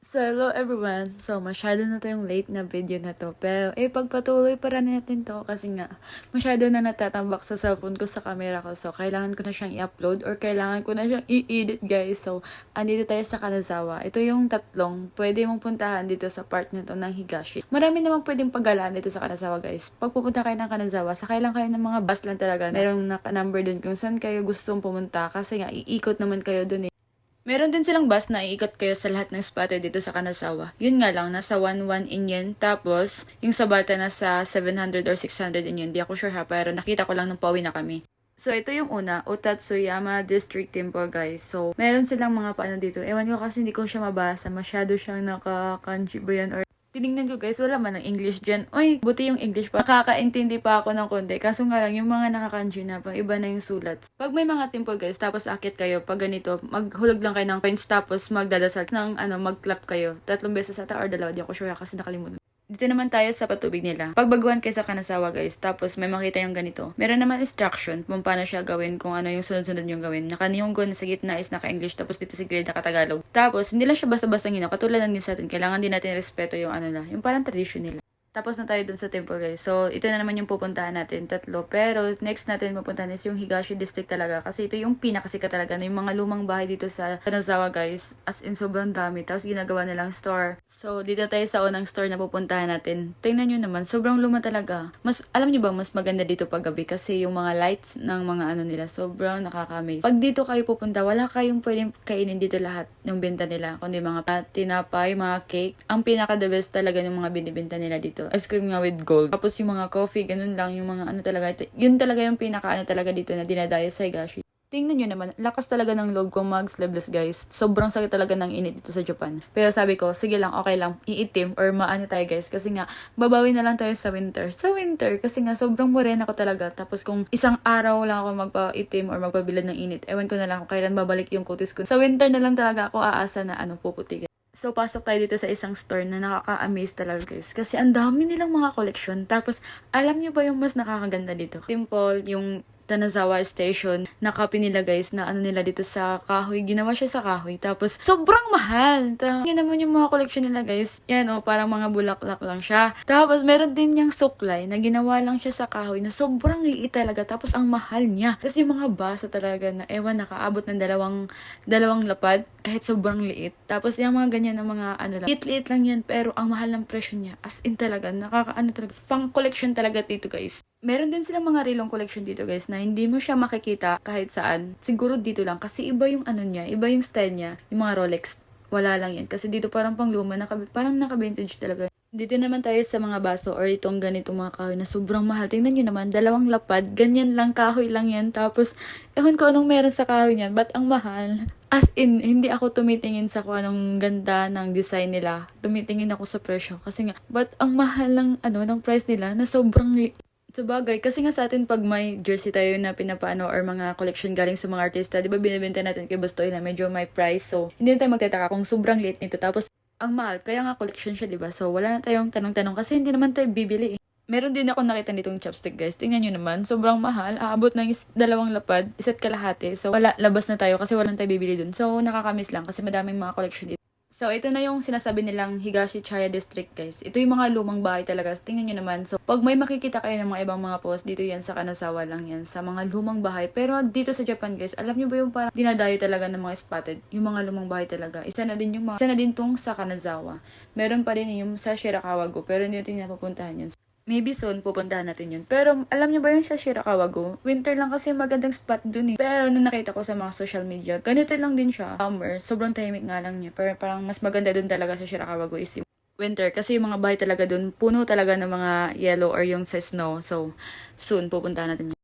So, hello everyone. So, masyado na tayong late na video na to. Pero, pagpatuloy pa rin natin to kasi nga, masyado na natatambak sa cellphone ko sa camera ko. So, kailangan ko na siyang i-upload or kailangan ko na siyang i-edit, guys. So, andito tayo sa Kanazawa. Ito yung tatlong pwede mong puntahan dito sa part na to ng Higashi. Marami namang pwedeng paggalaan dito sa Kanazawa, guys. Pag pupunta kayo ng Kanazawa, sakay lang kayo ng mga bus lang talaga. Merong naka-number dun kung saan kayo gustong pumunta kasi nga, iikot naman kayo dun. Meron din silang bus na iikot kayo sa lahat ng spotted dito sa Kanazawa. Yun nga lang, nasa 1,1 in yen. Tapos, yung sa bata nasa 700 or 600 in yen. Di ako sure ha, pero nakita ko lang nung pauwi na kami. So, ito yung una, Otatsuyama District Temple, guys. So, meron silang mga paano dito. Ewan ko kasi hindi ko siya mabasa. Masyado siyang naka-kanji ba yan or tinignan ko, guys, wala man ng English dyan. Uy, buti yung English pa. Nakakaintindi pa ako ng konti. Kaso nga lang, yung mga nakakanji na, pang iba na yung sulat. Pag may mga temple, guys, tapos akit kayo, pag ganito, maghulog lang kayo ng coins, tapos magdadasal ng, mag-clap kayo. 3 beses ata or 2, di ako sure kasi nakalimutan. Dito naman tayo sa patubig nila. Pagbaguhan kayo sa Kanazawa, guys, tapos may makita yung ganito. Meron naman instruction kung paano siya gawin, kung ano yung sunod-sunod yung gawin. Naka-Nihongo na sa gitna is naka-English, tapos dito sa gilid naka-Tagalog. Tapos, hindi lang siya basta-basta katulad ng din sa atin. Kailangan din natin respeto yung yung parang tradition nila. Tapos na tayo dun sa temple, guys. So, ito na naman yung pupuntahan natin, 3. Pero, next natin pupuntahan is yung Higashi District talaga. Kasi ito yung pinakasikat talaga na yung mga lumang bahay dito sa Kanazawa, guys. As in, sobrang dami. Tapos, ginagawa nilang store. So, dito tayo sa unang store na pupuntahan natin. Tingnan nyo naman, sobrang luma talaga. Alam nyo ba, mas maganda dito pag gabi kasi yung mga lights ng mga nila, sobrang nakaka-amaze. Pag dito kayo pupunta, wala kayong pwedeng kainin dito lahat ng benta nila. Kundi mga tinapay, mga cake. Ang pinaka-the best talaga ng mga binibenta nila dito. Ice cream nga with gold. Tapos yung mga coffee, ganun lang. Yung mga talaga. Yun talaga yung pinaka talaga dito na dinadayo sa Higashi. Tingnan nyo naman, lakas talaga ng loob kong mag-sleeveless, guys. Sobrang sakit talaga ng init dito sa Japan. Pero sabi ko, sige lang, okay lang, iitim or maano tayo, guys. Kasi nga, babawi na lang tayo sa winter. Sa winter, kasi nga, sobrang morena ko talaga. Tapos kung isang araw lang ako magpa-itim or magpabilad ng init, ewan ko na lang kung kailan babalik yung kutis ko. Sa winter na lang talaga ako aasa na puputi. So, pasok tayo dito sa isang store na nakaka-amaze talaga, guys. Kasi ang dami nilang mga collection. Tapos, alam niyo ba yung mas nakakaganda dito? Simple, yung Kanazawa Station, nakapi nila, guys, na nila dito sa kahoy. Ginawa siya sa kahoy. Tapos, sobrang mahal. Yun naman yung mga collection nila, guys. Yan, parang mga bulaklak lang siya. Tapos, meron din niyang suklay na ginawa lang siya sa kahoy na sobrang liit talaga. Tapos, ang mahal niya. Tapos, yung mga basa talaga na, nakaabot ng dalawang lapad kahit sobrang liit. Tapos, yung mga ganyan na mga lang. Liit-liit lang yan, pero ang mahal ng presyo niya. As in talaga, talaga. Pang collection talaga dito, guys. Meron din silang mga rilong collection dito, guys, na hindi mo siya makikita kahit saan. Siguro dito lang kasi iba yung niya, iba yung style niya. Yung mga Rolex, wala lang yan. Kasi dito parang pangluma, parang naka-vintage talaga. Dito naman tayo sa mga baso or itong ganitong mga kahoy na sobrang mahal. Tingnan nyo naman, 2 lapad, ganyan lang, kahoy lang yan. Tapos, ewan ko anong meron sa kahoy niyan, ba't ang mahal? As in, hindi ako tumitingin sa kung anong ganda ng design nila. Tumitingin ako sa presyo. Kasi nga, ba't ang mahal ng, ng price nila na sobrang sabagay, kasi nga sa atin pag may jersey tayo na pinapaano or mga collection galing sa mga artista, di ba binibenta natin kay Bastoy na medyo may price. So, hindi na tayo magtataka kung sobrang liit nito. Tapos, ang mahal, kaya nga collection siya, di ba? So, wala na tayong tanong-tanong kasi hindi naman tayo bibili. Meron din ako nakita nitong chopstick, guys. Tingnan nyo naman, sobrang mahal. Aabot ng 2 lapad, 1 kalahati. So, wala, labas na tayo kasi walang tayo bibili dun. So, nakakamiss lang kasi madaming mga collection dito. So, ito na yung sinasabi nilang Higashi Chaya District, guys. Ito yung mga lumang bahay talaga. Tingnan nyo naman. So, pag may makikita kayo ng mga ibang mga post, dito yan sa Kanazawa lang yan. Sa mga lumang bahay. Pero dito sa Japan, guys, alam nyo ba yung parang dinadayo talaga ng mga spotted? Yung mga lumang bahay talaga. Isa na din tong sa Kanazawa. Meron pa rin yung sa Shirakawa-go. Pero hindi natin napupuntahan yun. Maybe soon, pupuntahan natin yun. Pero, alam niyo ba yung sa Shirakawa-go? Winter lang kasi magandang spot dun eh. Pero, nung nakita ko sa mga social media, ganito lang din siya. Summer, sobrang tahimik nga lang niya. Pero, parang mas maganda dun talaga sa Shirakawa-go is yung winter. Kasi yung mga bahay talaga dun, puno talaga ng mga yellow or yung sa snow. So, soon, pupuntahan natin yun.